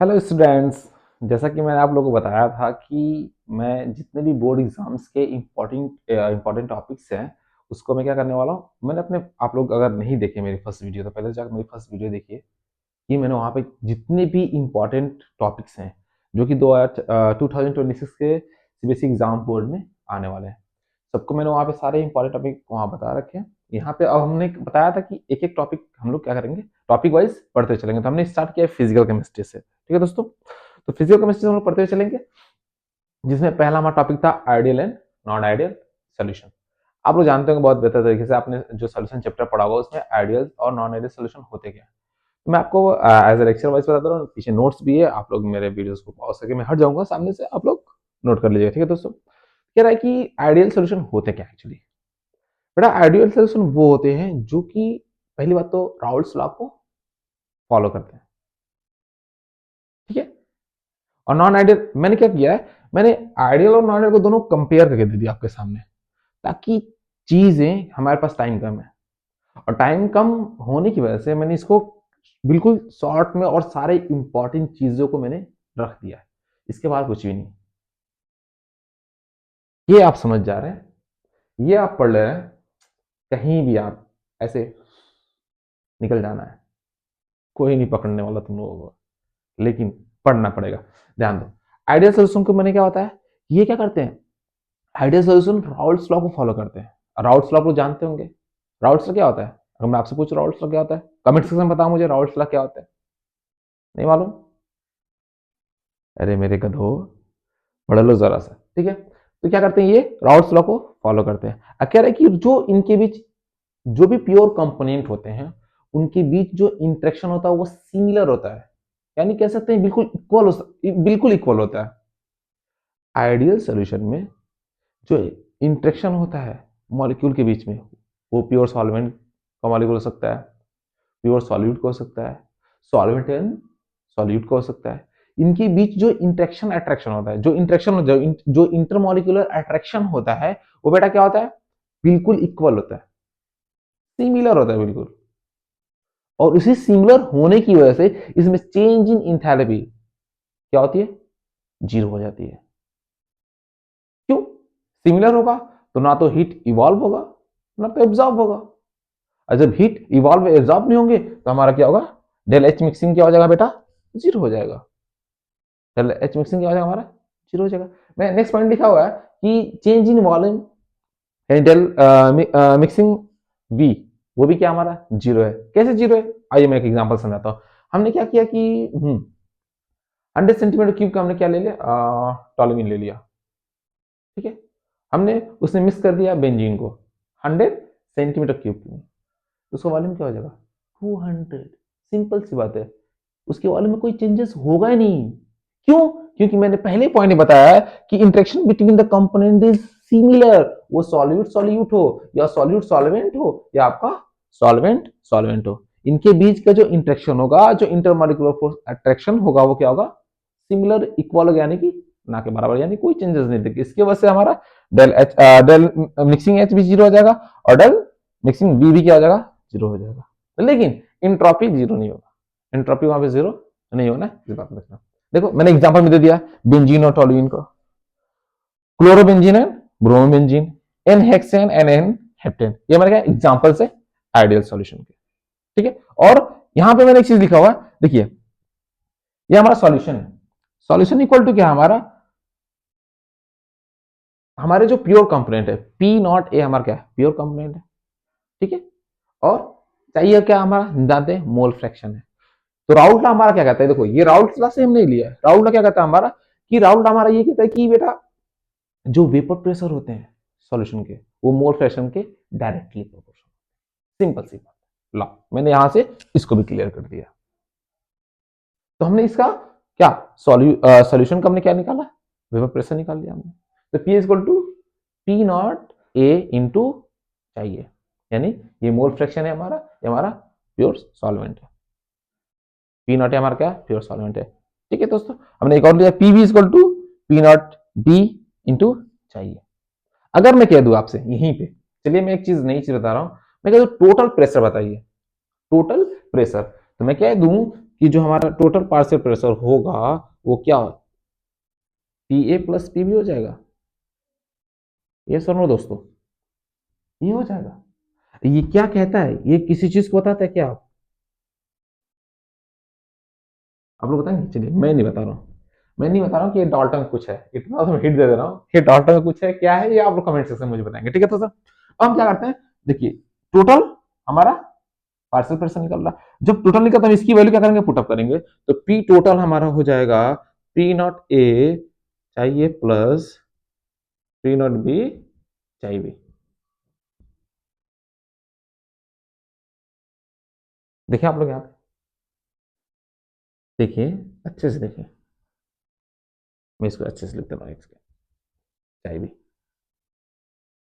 Hello students. जैसा कि मैंने आप लोगों को बताया था कि मैं जितने भी बोर्ड एग्जाम्स के इम्पोर्टेंट टॉपिक्स हैं उसको मैं क्या करने वाला हूँ। मैंने अपने आप लोग अगर नहीं देखे मेरी फर्स्ट वीडियो तो पहले जाकर मेरी फर्स्ट वीडियो देखिए कि मैंने वहाँ पे जितने भी इम्पोर्टेंट टॉपिक्स हैं जो कि 2026 के सीबीएसई एग्जाम बोर्ड में आने वाले हैं, सबको मैंने वहाँ पे सारे इंपॉर्टेंट टॉपिक वहाँ बता रखे हैं। यहाँ पे अब हमने बताया था कि एक एक टॉपिक हम लोग क्या करेंगे, टॉपिक वाइज पढ़ते चलेंगे। तो हमने स्टार्ट किया फिजिकल केमिस्ट्री से, ठीक है दोस्तों। तो फिजिकल केमिस्ट्री से हम लोग पढ़ते हुए चलेंगे, जिसमें पहला हमारा टॉपिक था ideal and non ideal solution. आप लोग जानते होंगे बहुत बेहतर तरीके से, आपने जो सोल्यूशन चैप्टर पढ़ा होगा उसमें आइडियल और नॉन आइडियल सोल्यूशन होते क्या। तो मैं आपको एज ए लेक्चर वाइज बताता रहा हूँ, पीछे नोट्स भी है, आप लोग मेरे वीडियोस को पॉज करके मैं हट जाऊंगा सामने से, आप लोग नोट कर लीजिएगा, ठीक है दोस्तों। कह रहा है कि आइडियल सोल्यूशन होते क्या एक्चुअली। बेटा आइडियल सोल्यूशन वो होते हैं जो कि पहली बात तो राउल्ट्स लॉ को फॉलो करते हैं, ठीक है। और नॉन आइडियल मैंने क्या किया है, मैंने आइडियल और नॉन आइडियल को दोनों कंपेयर करके दे दिया आपके सामने, ताकि चीजें हमारे पास टाइम कम है और टाइम कम होने की वजह से मैंने इसको बिल्कुल शॉर्ट में और सारे इंपॉर्टेंट चीजों को मैंने रख दिया है। इसके बाद कुछ भी नहीं, ये आप समझ जा रहे हैं, ये आप पढ़ ले रहे हैं, कहीं भी आप ऐसे निकल जाना है, कोई नहीं पकड़ने वाला तुम लोगों को, लेकिन पढ़ना पड़ेगा। ध्यान दो, आइडियल सोल्यूशन को मैंने क्या होता है, ये क्या करते हैं, आइडियल सोल्यूशन राउल्ट्स लॉ को फॉलो करते हैं। राउल्ट्स लॉ को जानते होंगे, राउल्ट्स लॉ क्या होता है। अगर मैं आपसे पूछूं राउल्ट्स लॉ क्या होता है, कमेंट सेक्शन में बताओ मुझे राउल्ट्स लॉ क्या होता है। नहीं मालूम, अरे मेरे गधो, पढ़ लो जरा सा, ठीक है। तो क्या करते हैं, ये राउल्ट्स लॉ को फॉलो करते हैं। अब कह रहे हैं कि जो इनके बीच जो भी प्योर कंपोनेंट होते हैं उनके बीच जो इंटरेक्शन होता है वो सिमिलर होता है, यानी कह सकते हैं बिल्कुल इक्वल होता है। आइडियल सॉल्यूशन में जो इंटरेक्शन होता है मॉलिक्यूल के बीच में, वो प्योर सॉल्वेंट का मॉलिक्यूल हो सकता है, प्योर सॉल्यूट का हो सकता है, सॉल्वेंट एंड सॉल्यूट का हो सकता है। इनके बीच जो इंटरेक्शन अट्रैक्शन होता है, जो इंटरमॉलिक्यूलर अट्रैक्शन होता है, वो बेटा क्या होता है, बिल्कुल इक्वल होता है, सिमिलर होता है बिल्कुल। और उसी सिमिलर होने की वजह से इसमें चेंज इन इंथैल्पी क्या होती है, जीरो हो जाती है। क्यों, सिमिलर होगा तो ना तो हीट इवॉल्व होगा ना तो एब्जॉर्ब होगा, और जब हीट इवॉल्व एब्जॉर्ब नहीं होंगे तो हमारा क्या होगा, डेल एच मिक्सिंग क्या हो जाएगा बेटा, जीरो हो जाएगा। डेल एच मिक्सिंग क्या हो जाएगा हमारा, जीरो हो जाएगा। मैं नेक्स्ट पॉइंट लिखा हुआ है कि चेंज इन वॉल्यूम यानी डेल मिक्सिंग वी, वो भी क्या हमारा जीरो है। कैसे जीरो है, आइए मैं एक एग्जांपल समझाता हूँ। हमने क्या किया कि 100 सेंटीमीटर क्यूब का हमने क्या ले लिया, टॉलुमीन ले लिया, ठीक है। हमने उसमें मिक्स कर दिया बेंजीन को 100 सेंटीमीटर क्यूब में, तो उसका वॉल्यूम क्या हो जाएगा, 200। सिंपल सी बात है, उसके वॉल्यूम में कोई चेंजेस होगा ही नहीं। क्यों, क्योंकि मैंने पहले पॉइंट में बताया है कि interaction between the component is similar. वो सॉल्यूट सॉल्यूट हो या सॉल्यूट सॉल्वेंट हो या आपका सॉल्वेंट सॉल्वेंट हो, इनके बीच का जो इंटरेक्शन होगा, जो इंटरमॉलिक्यूलर फोर्स अट्रैक्शन होगा, वो क्या होगा, सिमिलर इक्वल होगा, यानी कि ना के बराबर, यानी कोई चेंजेस नहीं देगी। इसके वजह से हमारा डेल मिक्सिंग एच भी जीरो हो जाएगा और डेल मिक्सिंग बी भी क्या हो जाएगा, जीरो हो जाएगा। लेकिन इंट्रॉपी जीरो नहीं होगा, इंट्रॉपी वहां पे जीरो नहीं होना, इस बात में देखना। देखो मैंने एग्जांपल में दे दिया बेंजीन और टोलुइन को, chlorobenzene and bromobenzene, n hexane and n heptane, ये हमारे क्या एग्जांपल से आइडियल सॉल्यूशन के, ठीक है। और यहां पे मैंने एक चीज लिखा हुआ है, देखिए ये हमारा सॉल्यूशन है। सॉल्यूशन इक्वल टू क्या हमारा, हमारे जो प्योर कंपोनेंट है पी नॉट ए, हमारा क्या है, प्योर कंपोनेंट है, ठीक है। और चाहिए क्या हमारा, जानते हैं मोल फ्रैक्शन है। तो राउल्ट लॉ हमारा क्या कहता है, देखो ये राउल्ट लॉ से हमने लिया है। राउल्ट लॉ क्या कहता है हमारा, कि राउल्ट लॉ हमारा ये कहता है कि बेटा जो वेपर प्रेशर होते हैं सॉल्यूशन के, वो मोल फ्रैक्शन के डायरेक्टली प्रोपोर्शनल। सिंपल सी बात, लॉ मैंने यहां से इसको भी क्लियर कर दिया। तो हमने इसका क्या सॉल्यूशन का हमने क्या निकाला, वेपर प्रेशर निकाल लिया हमने। तो P equal to P not A into चाहिए, यानी ये मोल फ्रैक्शन है हमारा, ये हमारा प्योर सॉल्वेंट है। पी नॉट हमारा क्या, प्योर सॉल्वेंट है, ठीक है दोस्तों। हमने एक और लिया P V equal to P not B into चाहिए। अगर मैं कह दूं आपसे यहीं पे, चलिए मैं एक चीज नई चीज बता रहा हूं, मैं कह दूं टोटल प्रेशर बताइए, टोटल प्रेशर, तो मैं कह दूं कि जो हमारा टोटल पार्शियल प्रेशर होगा वो क्या P A plus P B हो जाएगा। ये सुनो दोस्तों, ये हो जाएगा। ये क्या कहता है, ये किसी चीज को बताता है क्या आप लोग बताएंगे? चलिए मैं नहीं बता रहा हूँ, मैं नहीं बता रहा हूँ कि ये डाल्टन कुछ है, इतना तो मैं हिट दे दे रहा हूँ कि डाल्टन कुछ है, क्या है ये आप लोग कमेंट सेक्शन में मुझे बताएंगे, ठीक है। तो सर अब हम क्या करते हैं, देखिए टोटल हमारा पार्शियल प्रेशर निकल रहा, जब टोटल निकलता है इसकी वैल्यू क्या करेंगे, पुटअप करेंगे, तो पी टोटल हमारा हो जाएगा पी नॉट ए चाहिए प्लस पी नॉट बी चाहिए। देखिए आप लोग यहाँ पे देखिए, अच्छे से देखिए, मैं इसको अच्छे से लिख देता हूँ चाहिए,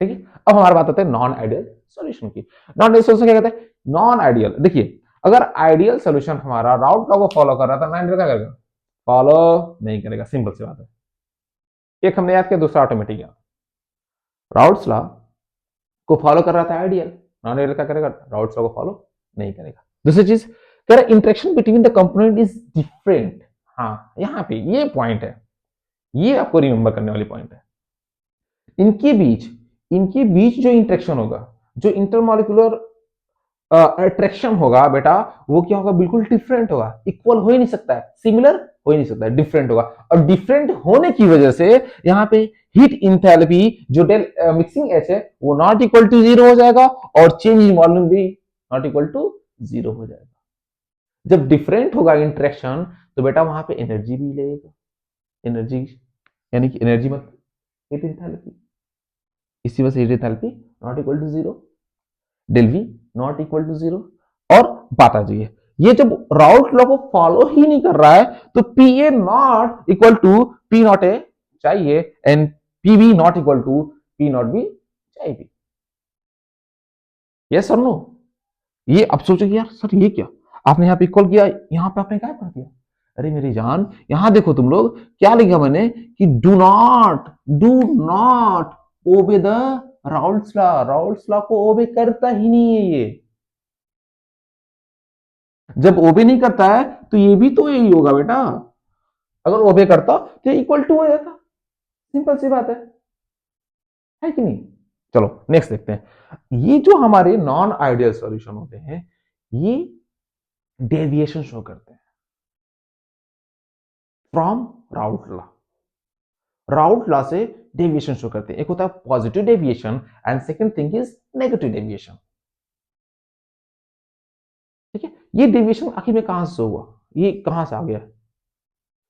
ठीक है। अब हमारी बात आते हैं नॉन आइडियल सॉल्यूशन की। नॉन आइडियल सॉल्यूशन क्या कहते हैं, नॉन आइडियल, देखिए अगर आइडियल सॉल्यूशन हमारा राउट लॉ को फॉलो कर रहा था, नॉन आइडियल क्या करेगा, फॉलो नहीं करेगा, सिंपल सी बात है। एक हमने याद किया, दूसरा ऑटोमेटिक याद। राउट्स लॉ को फॉलो कर रहा था आइडियल, नॉन आइडियल क्या करेगा, राउट्स लॉ को फॉलो नहीं करेगा। दूसरी चीज कह रहा interaction between the component is different. हाँ यहाँ पे ये पॉइंट है, ये आपको रिमेंबर करने वाली पॉइंट है। इनके बीच इनके बीच जो इंटरेक्शन होगा, जो इंटरमोलिकुलर अट्रैक्शन होगा बेटा, वो क्या होगा, बिल्कुल डिफरेंट होगा, इक्वल हो ही नहीं सकता है, सिमिलर हो ही नहीं सकता है, डिफरेंट होगा। और डिफरेंट होने की वजह से यहाँ पे हीट इंथैल्पी जो डेल मिक्सिंग एच है वो नॉट इक्वल टू जीरो हो जाएगा, और चेंज इन वॉल्यूम भी नॉट इक्वल टू जीरो हो जाएगा। जब डिफरेंट होगा इंटरेक्शन तो बेटा वहां पे एनर्जी भी लगेगा, एनर्जी यानी कि एनर्जी मतलब हीट इंथैल्पी, इसी वजह से heat enthalpy not equal to zero, del V not equal to zero. और बात आ जाइए, ये जब राउट लॉ को फॉलो ही नहीं कर रहा है तो P A not equal to P not A चाहिए, and P B not equal to P not B चाहिए। यस और नो? ये अब सोचो कि यार सर ये क्या, आपने यहाँ पे इक्वल किया, यहाँ पे आपने क्या कर दिया, अरे मेरी जान यहां देखो तुम लोग क्या लिखा मैंने कि do not obey the Raoult's law, Raoult's law को ओबे करता ही नहीं है ये। जब ओबे नहीं करता है तो ये भी तो यही होगा बेटा, अगर ओबे करता तो इक्वल टू हो जाता, सिंपल सी बात है कि नहीं। चलो नेक्स्ट देखते हैं, ये जो हमारे नॉन आइडियल सॉल्यूशन होते हैं ये डेविएशन शो करते हैं from route law, route law से डेविएशन शो करते हैं, एक होता है positive deviation and second thing is negative deviation, ठीक है। ये डेविएशन आखिर में कहां से हुआ, ये कहां से आ गया,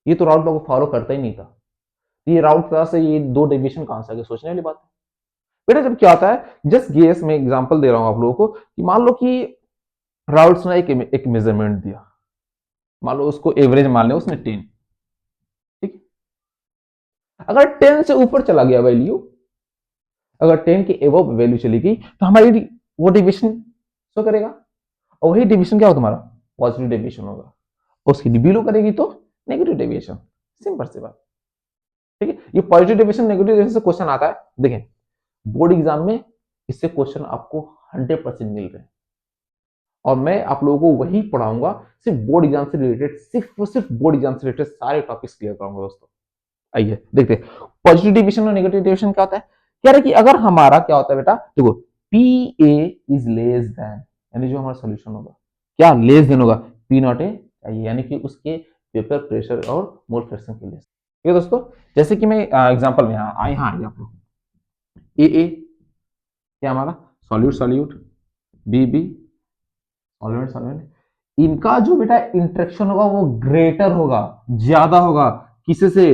ये तो राउट लॉ को फॉलो करता ही नहीं था, ये राउट लॉ से ये दो डेविएशन कहां से आ गए, सोचने वाली बात है बेटा। जब क्या होता है, जस्ट गेस में एग्जांपल दे रहा हूं आप लोगों को, कि मान लो कि राउट्स ने एक मेजरमेंट दिया, मान लो उसको एवरेज मान लिया उसने 10, ठीक है। अगर 10 से ऊपर चला गया वैल्यू, अगर 10 के एबव वैल्यू चली गई तो हमारी वो डिविजन शो करेगा, और वही डिविजन क्या होगा तुम्हारा, पॉजिटिव डिविजन होगा, उसकी बिलो करेगी तो नेगेटिव डेविएशन, सिंपल सी बात, ठीक है। ये पॉजिटिव डेविएशन नेगेटिव डेविएशन से क्वेश्चन आता है, देखें बोर्ड एग्जाम में इससे क्वेश्चन आपको 100% मिल रहे हैं, और मैं आप लोगों को वही पढ़ाऊंगा, सिर्फ बोर्ड एग्जाम से रिलेटेड, सिर्फ और सिर्फ बोर्ड एग्जाम से रिलेटेड सारे टॉपिक्स क्लियर कराऊंगा दोस्तों। आइए देखते हैं पॉजिटिव डिविजन और नेगेटिव डिविजन क्या होता है। कह रहे कि अगर हमारा क्या होता है बेटा, देखो P A is less than, यानी जो हमारा सोल्यूशन होगा क्या लेस देन होगा, पी नॉट ए चाहिए, यानी कि उसके पेपर प्रेशर और मोल फ्रैक्शन के लिए, ठीक है दोस्तों। जैसे कि मैं एग्जांपल में यहाँ आए आप लोग, ए क्या हमारा solute solute, B solvent solvent, इनका जो बेटा इंटरेक्शन होगा वो ग्रेटर होगा, ज्यादा होगा, किसे से,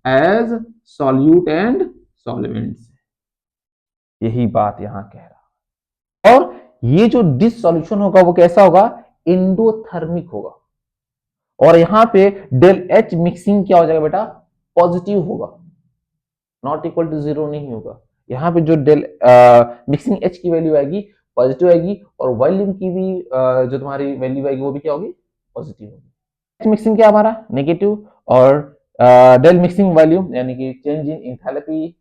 एज सॉल्यूट एंड सॉल्वेंट से, यही बात यहां कह रहा। और ये जो डिस सॉल्यूशन होगा वो कैसा होगा, एंडोथर्मिक होगा, और यहां पे डेल एच मिक्सिंग क्या हो जाएगा बेटा, पॉजिटिव होगा, नॉट इक्वल टू जीरो नहीं होगा। यहाँ पे जो डेल मिक्सिंग एच की वैल्यू आएगी पॉजिटिव आएगी, और वॉल्यूम की भी जो तुम्हारी वैल्यू आएगी वो भी क्या होगी, पॉजिटिव होगी। एच मिक्सिंग क्या हमारा नेगेटिव, और डेल मिक्सिंग वॉल्यूम यानी कि चेंज इन इंथैल्पी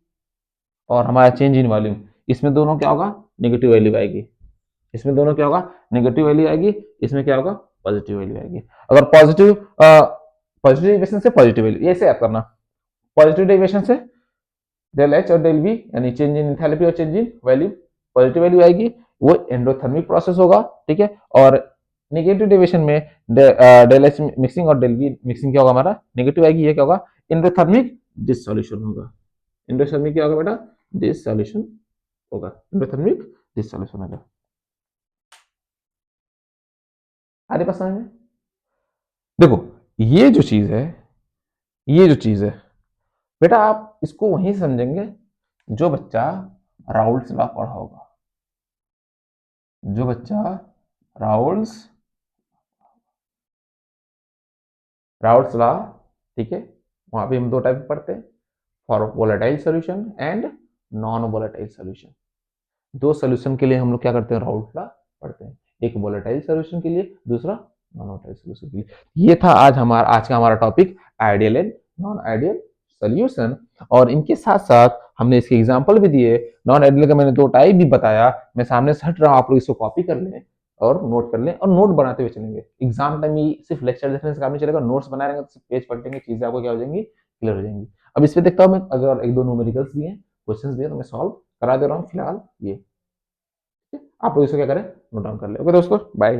और हमारा चेंज इन वॉल्यूम, इसमें दोनों क्या होगा, नेगेटिव वैल्यू आएगी, इसमें दोनों क्या होगा, नेगेटिव वैल्यू आएगी, इसमें क्या होगा, पॉजिटिव वैल्यू आएगी। अगर पॉजिटिव पॉजिटिव डेविएशन से पॉजिटिव वैल्यू, ऐसे याद करना, पॉजिटिव डेविएशन से डेल एच और डेल वी यानी चेंज इन एंथैल्पी और change in value, positive value आएगी, वो एंडोथर्मिक प्रोसेस होगा, ठीक है। और नेगेटिव डेविएशन में डेल एच मिक्सिंग और डेल वी मिक्सिंग क्या होगा हमारा, नेगेटिव आएगी, ये क्या होगा, एंडोथर्मिक डिसोल्यूशन होगा। एंडोथर्मिक क्या होगा बेटा, डिसोल्यूशन होगा, एंडोथर्मिक डिसोल्यूशन होगा। आगे पास में देखो, ये जो चीज है, ये जो चीज है बेटा, आप इसको वहीं समझेंगे जो बच्चा राउल्स लॉ पढ़ा होगा, जो बच्चा राउल्स राउल्स लॉ, ठीक है, वहां पे हम दो टाइप पढ़ते हैं, for volatile solution and non volatile solution. दो सॉल्यूशन के लिए हम लोग क्या करते हैं, राउल्स लॉ पढ़ते हैं, एक वोलेटाइल सॉल्यूशन के लिए, दूसरा नॉन वोलेटाइल सॉल्यूशन के लिए। ये था आज का हमारा topic, ideal and non ideal solution. और इनके साथ साथ हमने इसके एग्जांपल भी दिए, नॉन आइडियल का मैंने दो टाइप भी बताया। मैं सामने से हट रहा हूं, आप लोग इसको कॉपी कर लें और नोट कर लें, और नोट बनाते हुए चलेंगे। एग्जाम टाइम में सिर्फ लेक्चर देखने से काम नहीं चलेगा, नोट्स बना रहेंगे तो पेज पलटेंगे, चीजें आपको क्या हो जाएंगी, क्लियर हो जाएंगी। अब इस पे देखता हूँ मैं, अगर एक दो न्यूमेरिकल्स भी हैं, क्वेश्चंस भी है, तो मैं सॉल्व करा दे रहा हूँ फिलहाल ये। आप लोग इसको क्या करें, नोट डाउन कर ले। ओके दोस्तों, बाय।